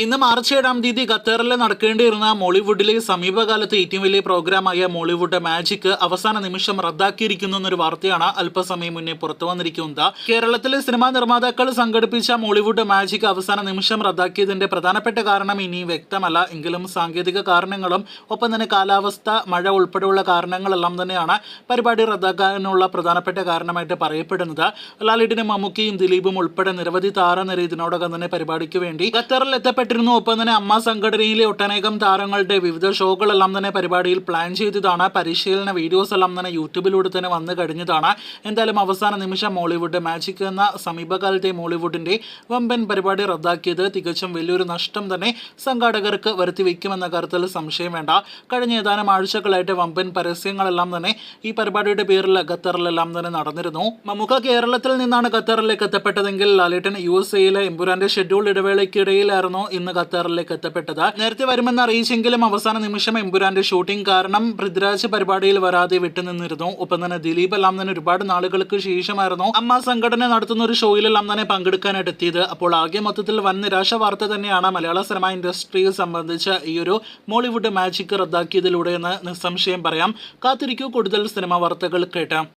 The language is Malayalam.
ഇന്ന് മാർച്ച് 7-ാം തീയതി ഖത്തറിൽ നടക്കേണ്ടിയിരുന്ന മോളിവുഡിലെ സമീപകാലത്ത് ഏറ്റവും വലിയ പ്രോഗ്രാമായ മോളിവുഡ് മാജിക് അവസാന നിമിഷം റദ്ദാക്കിയിരിക്കുന്നു എന്നൊരു വാർത്തയാണ് അല്പസമയം മുന്നേ പുറത്തു വന്നിരിക്കുന്നത്. കേരളത്തിലെ സിനിമാ നിർമ്മാതാക്കൾ സംഘടിപ്പിച്ച മോളിവുഡ് മാജിക് അവസാന നിമിഷം റദ്ദാക്കിയതിന്റെ പ്രധാനപ്പെട്ട കാരണം ഇനി വ്യക്തമല്ല. എങ്കിലും സാങ്കേതിക കാരണങ്ങളും ഒപ്പം തന്നെ കാലാവസ്ഥ, മഴ ഉൾപ്പെടെയുള്ള കാരണങ്ങളെല്ലാം തന്നെയാണ് പരിപാടി റദ്ദാക്കാനുള്ള പ്രധാനപ്പെട്ട കാരണമായിട്ട് പറയപ്പെടുന്നത്. ലാലേട്ടനും മമ്മൂക്കയും ദിലീപും ഉൾപ്പെടെ നിരവധി താരനിര ഇതിനോടകം തന്നെ പരിപാടിക്ക് വേണ്ടി ഖത്തറിൽ എത്തപ്പെട്ടിരുന്നു. ഒപ്പം തന്നെ അമ്മ സംഘടനയിലെ ഒട്ടനേകം താരങ്ങളുടെ വിവിധ ഷോകളെല്ലാം തന്നെ പരിപാടിയിൽ പ്ലാൻ ചെയ്തതാണ്. പരിശീലന വീഡിയോസ് എല്ലാം തന്നെ യൂട്യൂബിലൂടെ തന്നെ വന്നു കഴിഞ്ഞതാണ്. എന്തായാലും അവസാന നിമിഷം മോളിവുഡ് മാജിക് എന്ന സമീപകാലത്തെ മോളിവുഡിന്റെ വമ്പൻ പരിപാടി റദ്ദാക്കിയത് തികച്ചും വലിയൊരു നഷ്ടം തന്നെ സംഘാടകർക്ക് വരുത്തി വയ്ക്കുമെന്ന കാര്യത്തിൽ സംശയം വേണ്ട. കഴിഞ്ഞ ഏതാനും ആഴ്ചകളായിട്ട് വമ്പൻ പരസ്യങ്ങളെല്ലാം തന്നെ ഈ പരിപാടിയുടെ പേരിൽ ഖത്തറിലെല്ലാം തന്നെ നടന്നിരുന്നു. മമ്മൂക്ക കേരളത്തിൽ നിന്നാണ് ഖത്തറിലേക്ക് എത്തപ്പെട്ടതെങ്കിൽ ലാലേട്ടൻ USA-യിലെ എമ്പുരാന്റെ ഷെഡ്യൂൾ ഇടവേളയ്ക്കിടയിലായിരുന്നു ഇന്ന് ഖത്തറിലേക്ക് എത്തപ്പെട്ടത്. നേരത്തെ വരുമെന്ന് അറിയിച്ചെങ്കിലും അവസാന നിമിഷം എമ്പുരാന്റെ ഷൂട്ടിംഗ് കാരണം പൃഥ്വിരാജ് പരിപാടിയിൽ വരാതെ വിട്ടുനിന്നിരുന്നു. ഒപ്പം തന്നെ ദിലീപ് എല്ലാം തന്നെ ഒരുപാട് നാളുകൾക്ക് ശേഷമായിരുന്നു അമ്മ സംഘടന നടത്തുന്ന ഒരു ഷോയിലെല്ലാം തന്നെ പങ്കെടുക്കാനായിട്ട് എത്തിയത്. അപ്പോൾ ആകെ മൊത്തത്തിൽ വൻ നിരാശ വാർത്ത തന്നെയാണ് മലയാള സിനിമ ഇൻഡസ്ട്രിയെ സംബന്ധിച്ച് ഈ ഒരു മോളിവുഡ് മാജിക് റദ്ദാക്കിയതിലൂടെ എന്ന് നിസ്സംശയം പറയാം. കാത്തിരിക്കൂ കൂടുതൽ സിനിമ വാർത്തകൾ കേട്ടാം.